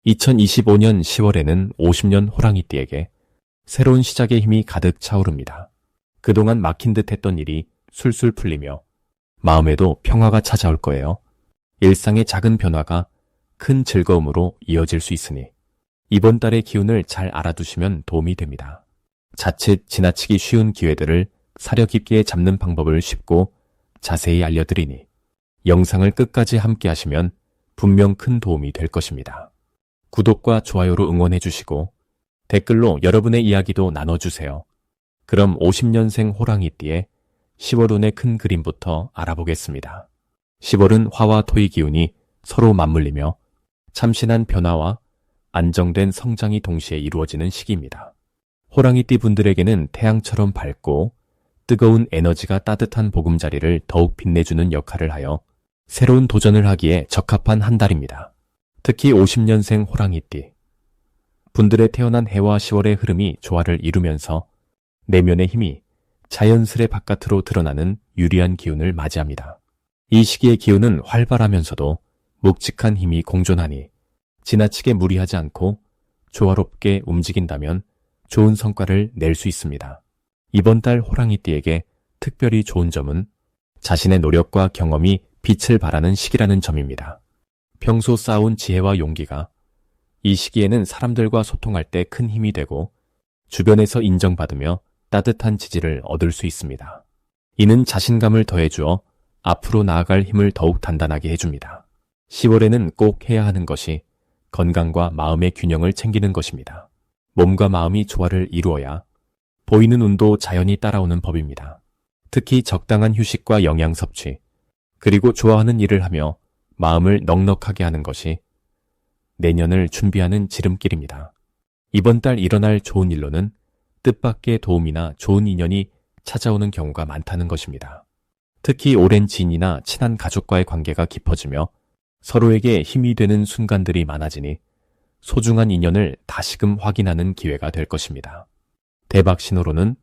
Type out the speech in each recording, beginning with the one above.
2025년 10월에는 50년 호랑이띠에게 새로운 시작의 힘이 가득 차오릅니다. 그동안 막힌 듯 했던 일이 술술 풀리며 마음에도 평화가 찾아올 거예요. 일상의 작은 변화가 큰 즐거움으로 이어질 수 있으니 이번 달의 기운을 잘 알아두시면 도움이 됩니다. 자칫 지나치기 쉬운 기회들을 사려 깊게 잡는 방법을 쉽고 자세히 알려드리니 영상을 끝까지 함께 하시면 분명 큰 도움이 될 것입니다. 구독과 좋아요로 응원해 주시고 댓글로 여러분의 이야기도 나눠주세요. 그럼 50년생 호랑이띠의 10월 운의 큰 그림부터 알아보겠습니다. 10월은 화와 토의 기운이 서로 맞물리며 참신한 변화와 안정된 성장이 동시에 이루어지는 시기입니다. 호랑이띠 분들에게는 태양처럼 밝고 뜨거운 에너지가 따뜻한 보금자리를 더욱 빛내주는 역할을 하여 새로운 도전을 하기에 적합한 한 달입니다. 특히 50년생 호랑이띠 분들의 태어난 해와 10월의 흐름이 조화를 이루면서 내면의 힘이 자연스레 바깥으로 드러나는 유리한 기운을 맞이합니다. 이 시기의 기운은 활발하면서도 묵직한 힘이 공존하니 지나치게 무리하지 않고 조화롭게 움직인다면 좋은 성과를 낼 수 있습니다. 이번 달 호랑이띠에게 특별히 좋은 점은 자신의 노력과 경험이 빛을 발하는 시기라는 점입니다. 평소 쌓아온 지혜와 용기가 이 시기에는 사람들과 소통할 때 큰 힘이 되고 주변에서 인정받으며 따뜻한 지지를 얻을 수 있습니다. 이는 자신감을 더해주어 앞으로 나아갈 힘을 더욱 단단하게 해줍니다. 10월에는 꼭 해야 하는 것이 건강과 마음의 균형을 챙기는 것입니다. 몸과 마음이 조화를 이루어야 보이는 운도 자연히 따라오는 법입니다. 특히 적당한 휴식과 영양 섭취, 그리고 좋아하는 일을 하며 마음을 넉넉하게 하는 것이 내년을 준비하는 지름길입니다. 이번 달 일어날 좋은 일로는 뜻밖의 도움이나 좋은 인연이 찾아오는 경우가 많다는 것입니다. 특히 오랜 지인이나 친한 가족과의 관계가 깊어지며 서로에게 힘이 되는 순간들이 많아지니 소중한 인연을 다시금 확인하는 기회가 될 것입니다. 대박 신호로는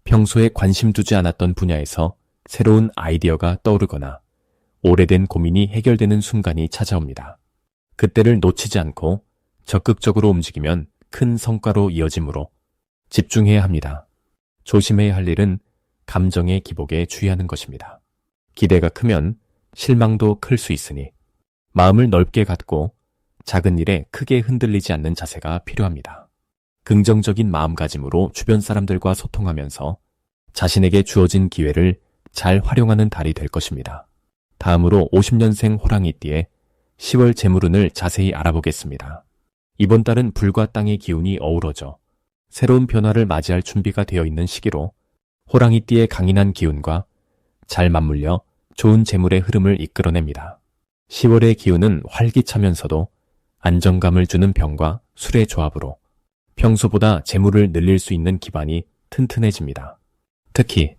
평소에 관심 두지 않았던 분야에서 새로운 아이디어가 떠오르거나 오래된 고민이 해결되는 순간이 찾아옵니다. 그때를 놓치지 않고 적극적으로 움직이면 큰 성과로 이어지므로 집중해야 합니다. 조심해야 할 일은 감정의 기복에 주의하는 것입니다. 기대가 크면 실망도 클 수 있으니 마음을 넓게 갖고 작은 일에 크게 흔들리지 않는 자세가 필요합니다. 긍정적인 마음가짐으로 주변 사람들과 소통하면서 자신에게 주어진 기회를 잘 활용하는 달이 될 것입니다. 다음으로 50년생 호랑이띠의 10월 재물운을 자세히 알아보겠습니다. 이번 달은 불과 땅의 기운이 어우러져 새로운 변화를 맞이할 준비가 되어 있는 시기로 호랑이띠의 강인한 기운과 잘 맞물려 좋은 재물의 흐름을 이끌어냅니다. 10월의 기운은 활기차면서도 안정감을 주는 병과 술의 조합으로 평소보다 재물을 늘릴 수 있는 기반이 튼튼해집니다. 특히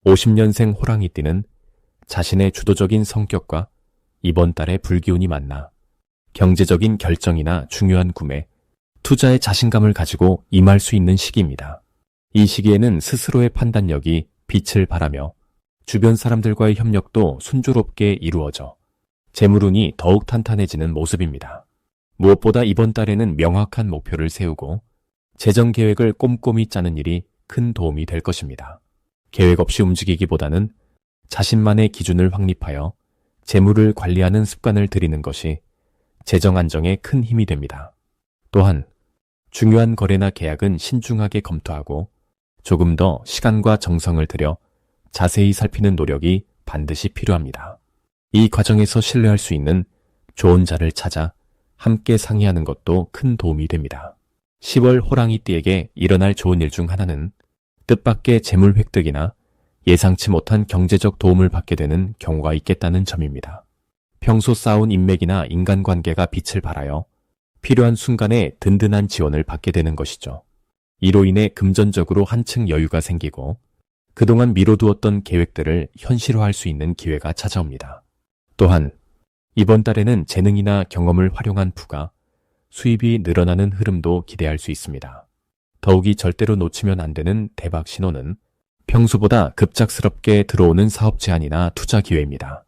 50년생 호랑이띠는 자신의 주도적인 성격과 이번 달의 불기운이 만나 경제적인 결정이나 중요한 구매, 투자에 자신감을 가지고 임할 수 있는 시기입니다. 이 시기에는 스스로의 판단력이 빛을 발하며 주변 사람들과의 협력도 순조롭게 이루어져 재물운이 더욱 탄탄해지는 모습입니다. 무엇보다 이번 달에는 명확한 목표를 세우고 재정 계획을 꼼꼼히 짜는 일이 큰 도움이 될 것입니다. 계획 없이 움직이기보다는 자신만의 기준을 확립하여 재물을 관리하는 습관을 들이는 것이 재정 안정에 큰 힘이 됩니다. 또한 중요한 거래나 계약은 신중하게 검토하고 조금 더 시간과 정성을 들여 자세히 살피는 노력이 반드시 필요합니다. 이 과정에서 신뢰할 수 있는 좋은 자를 찾아 함께 상의하는 것도 큰 도움이 됩니다. 10월 호랑이띠에게 일어날 좋은 일 중 하나는 뜻밖의 재물 획득이나 예상치 못한 경제적 도움을 받게 되는 경우가 있겠다는 점입니다. 평소 쌓아온 인맥이나 인간관계가 빛을 발하여 필요한 순간에 든든한 지원을 받게 되는 것이죠. 이로 인해 금전적으로 한층 여유가 생기고 그동안 미뤄두었던 계획들을 현실화할 수 있는 기회가 찾아옵니다. 또한 이번 달에는 재능이나 경험을 활용한 부가 수입이 늘어나는 흐름도 기대할 수 있습니다. 더욱이 절대로 놓치면 안 되는 대박 신호는 평소보다 급작스럽게 들어오는 사업 제안이나 투자 기회입니다.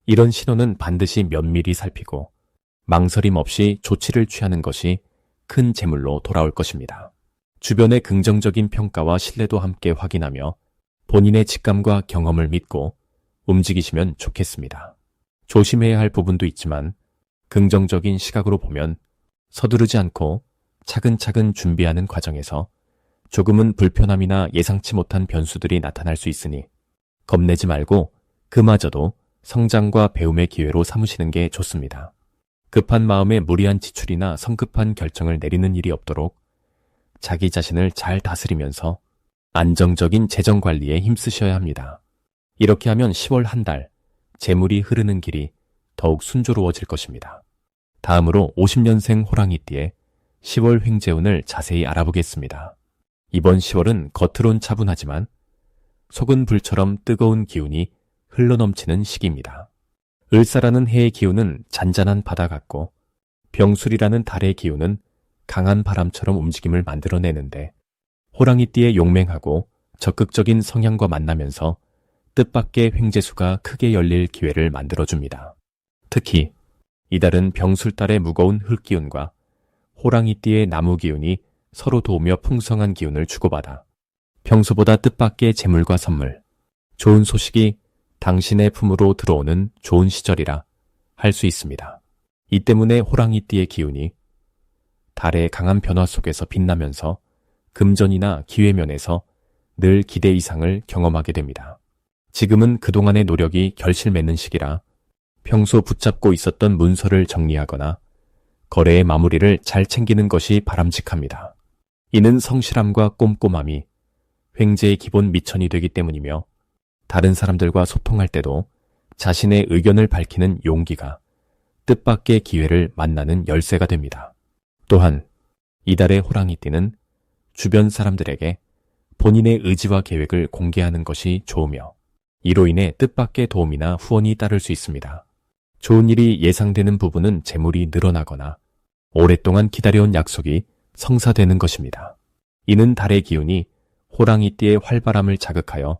이런 신호는 반드시 면밀히 살피고 망설임 없이 조치를 취하는 것이 큰 재물로 돌아올 것입니다. 주변의 긍정적인 평가와 신뢰도 함께 확인하며 본인의 직감과 경험을 믿고 움직이시면 좋겠습니다. 조심해야 할 부분도 있지만 긍정적인 시각으로 보면 서두르지 않고 차근차근 준비하는 과정에서 조금은 불편함이나 예상치 못한 변수들이 나타날 수 있으니 겁내지 말고 그마저도 성장과 배움의 기회로 삼으시는 게 좋습니다. 급한 마음에 무리한 지출이나 성급한 결정을 내리는 일이 없도록 자기 자신을 잘 다스리면서 안정적인 재정 관리에 힘쓰셔야 합니다. 이렇게 하면 10월 한 달 재물이 흐르는 길이 더욱 순조로워질 것입니다. 다음으로 50년생 호랑이띠의 10월 횡재운을 자세히 알아보겠습니다. 이번 10월은 겉으론 차분하지만 속은 불처럼 뜨거운 기운이 흘러넘치는 시기입니다. 을사라는 해의 기운은 잔잔한 바다 같고 병술이라는 달의 기운은 강한 바람처럼 움직임을 만들어내는데 호랑이띠의 용맹하고 적극적인 성향과 만나면서 뜻밖의 횡재수가 크게 열릴 기회를 만들어줍니다. 특히 이달은 병술달의 무거운 흙기운과 호랑이띠의 나무기운이 서로 도우며 풍성한 기운을 주고받아 평소보다 뜻밖의 재물과 선물, 좋은 소식이 당신의 품으로 들어오는 좋은 시절이라 할 수 있습니다. 이 때문에 호랑이띠의 기운이 달의 강한 변화 속에서 빛나면서 금전이나 기회면에서 늘 기대 이상을 경험하게 됩니다. 지금은 그동안의 노력이 결실 맺는 시기라 평소 붙잡고 있었던 문서를 정리하거나 거래의 마무리를 잘 챙기는 것이 바람직합니다. 이는 성실함과 꼼꼼함이 횡재의 기본 미천이 되기 때문이며 다른 사람들과 소통할 때도 자신의 의견을 밝히는 용기가 뜻밖의 기회를 만나는 열쇠가 됩니다. 또한 이달의 호랑이띠는 주변 사람들에게 본인의 의지와 계획을 공개하는 것이 좋으며 이로 인해 뜻밖의 도움이나 후원이 따를 수 있습니다. 좋은 일이 예상되는 부분은 재물이 늘어나거나 오랫동안 기다려온 약속이 성사되는 것입니다. 이는 달의 기운이 호랑이띠의 활발함을 자극하여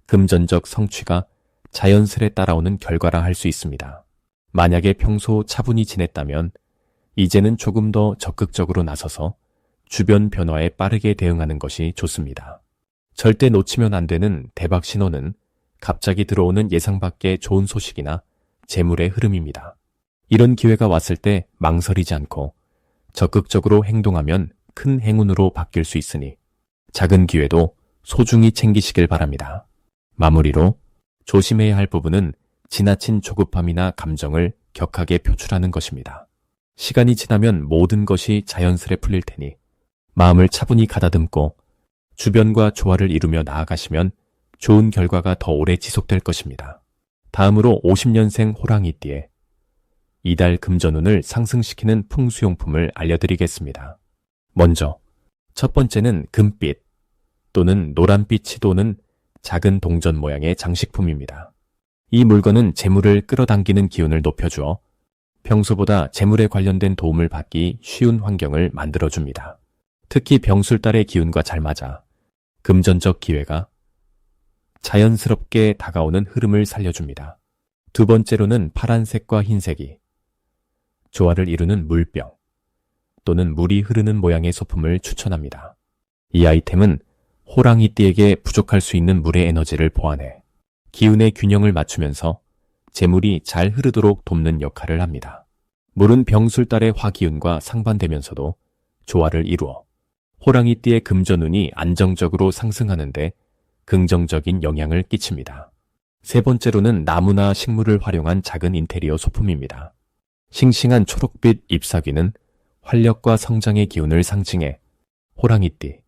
금전적 성취가 자연스레 따라오는 결과라 할 수 있습니다. 만약에 평소 차분히 지냈다면 이제는 조금 더 적극적으로 나서서 주변 변화에 빠르게 대응하는 것이 좋습니다. 절대 놓치면 안 되는 대박 신호는 갑자기 들어오는 예상 밖의 좋은 소식이나 재물의 흐름입니다. 이런 기회가 왔을 때 망설이지 않고 적극적으로 행동하면 큰 행운으로 바뀔 수 있으니 작은 기회도 소중히 챙기시길 바랍니다. 마무리로 조심해야 할 부분은 지나친 조급함이나 감정을 격하게 표출하는 것입니다. 시간이 지나면 모든 것이 자연스레 풀릴 테니 마음을 차분히 가다듬고 주변과 조화를 이루며 나아가시면 좋은 결과가 더 오래 지속될 것입니다. 다음으로 50년생 호랑이띠에 이달 금전운을 상승시키는 풍수용품을 알려드리겠습니다. 먼저 첫 번째는 금빛 또는 노란빛이 도는 작은 동전 모양의 장식품입니다. 이 물건은 재물을 끌어당기는 기운을 높여주어 평소보다 재물에 관련된 도움을 받기 쉬운 환경을 만들어줍니다. 특히 병술달의 기운과 잘 맞아 금전적 기회가 자연스럽게 다가오는 흐름을 살려줍니다. 두 번째로는 파란색과 흰색이 조화를 이루는 물병 또는 물이 흐르는 모양의 소품을 추천합니다. 이 아이템은 호랑이띠에게 부족할 수 있는 물의 에너지를 보완해 기운의 균형을 맞추면서 재물이 잘 흐르도록 돕는 역할을 합니다. 물은 병술달의 화기운과 상반되면서도 조화를 이루어 호랑이띠의 금전운이 안정적으로 상승하는데 긍정적인 영향을 끼칩니다. 세 번째로는 나무나 식물을 활용한 작은 인테리어 소품입니다. 싱싱한 초록빛 잎사귀는 활력과 성장의 기운을 상징해 호랑이띠,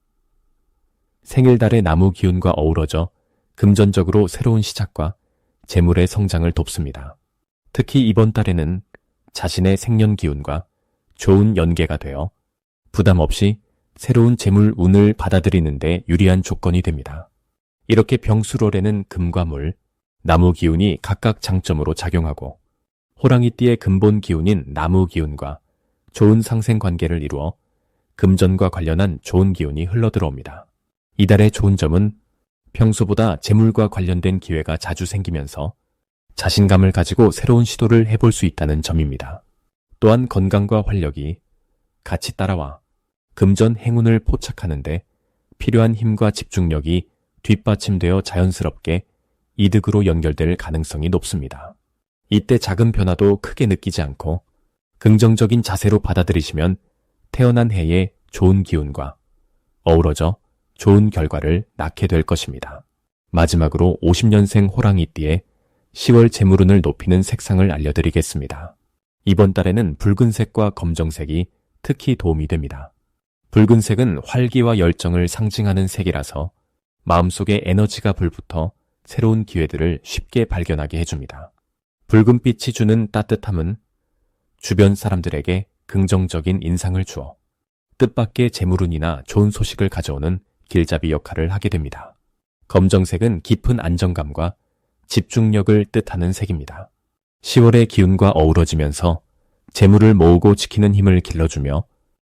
생일달의 나무 기운과 어우러져 금전적으로 새로운 시작과 재물의 성장을 돕습니다. 특히 이번 달에는 자신의 생년 기운과 좋은 연계가 되어 부담 없이 새로운 재물 운을 받아들이는 데 유리한 조건이 됩니다. 이렇게 병술월에는 금과 물, 나무 기운이 각각 장점으로 작용하고 호랑이띠의 근본 기운인 나무 기운과 좋은 상생 관계를 이루어 금전과 관련한 좋은 기운이 흘러들어옵니다. 이달의 좋은 점은 평소보다 재물과 관련된 기회가 자주 생기면서 자신감을 가지고 새로운 시도를 해볼 수 있다는 점입니다. 또한 건강과 활력이 같이 따라와 금전 행운을 포착하는데 필요한 힘과 집중력이 뒷받침되어 자연스럽게 이득으로 연결될 가능성이 높습니다. 이때 작은 변화도 크게 느끼지 않고 긍정적인 자세로 받아들이시면 태어난 해에 좋은 기운과 어우러져 좋은 결과를 낳게 될 것입니다. 마지막으로 50년생 호랑이띠의 10월 재물운을 높이는 색상을 알려드리겠습니다. 이번 달에는 붉은색과 검정색이 특히 도움이 됩니다. 붉은색은 활기와 열정을 상징하는 색이라서 마음속에 에너지가 불붙어 새로운 기회들을 쉽게 발견하게 해줍니다. 붉은빛이 주는 따뜻함은 주변 사람들에게 긍정적인 인상을 주어 뜻밖의 재물운이나 좋은 소식을 가져오는 길잡이 역할을 하게 됩니다. 검정색은 깊은 안정감과 집중력을 뜻하는 색입니다. 10월의 기운과 어우러지면서 재물을 모으고 지키는 힘을 길러주며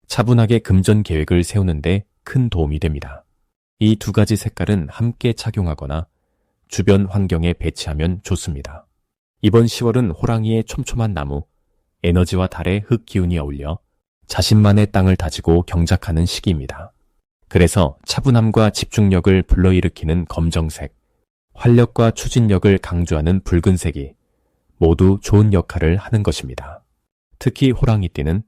차분하게 금전 계획을 세우는데 큰 도움이 됩니다. 이 두 가지 색깔은 함께 착용하거나 주변 환경에 배치하면 좋습니다. 이번 10월은 호랑이의 촘촘한 나무, 에너지와 달의 흙 기운이 어울려 자신만의 땅을 다지고 경작하는 시기입니다. 그래서 차분함과 집중력을 불러일으키는 검정색, 활력과 추진력을 강조하는 붉은색이 모두 좋은 역할을 하는 것입니다. 특히 호랑이띠는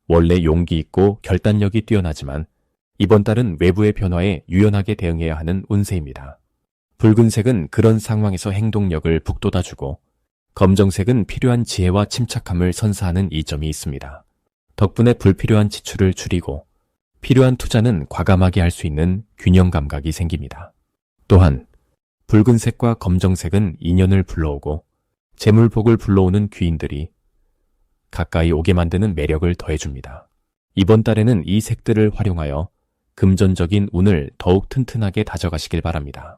원래 용기 있고 결단력이 뛰어나지만 이번 달은 외부의 변화에 유연하게 대응해야 하는 운세입니다. 붉은색은 그런 상황에서 행동력을 북돋아주고 검정색은 필요한 지혜와 침착함을 선사하는 이점이 있습니다. 덕분에 불필요한 지출을 줄이고 필요한 투자는 과감하게 할 수 있는 균형 감각이 생깁니다. 또한 붉은색과 검정색은 인연을 불러오고 재물복을 불러오는 귀인들이 가까이 오게 만드는 매력을 더해줍니다. 이번 달에는 이 색들을 활용하여 금전적인 운을 더욱 튼튼하게 다져가시길 바랍니다.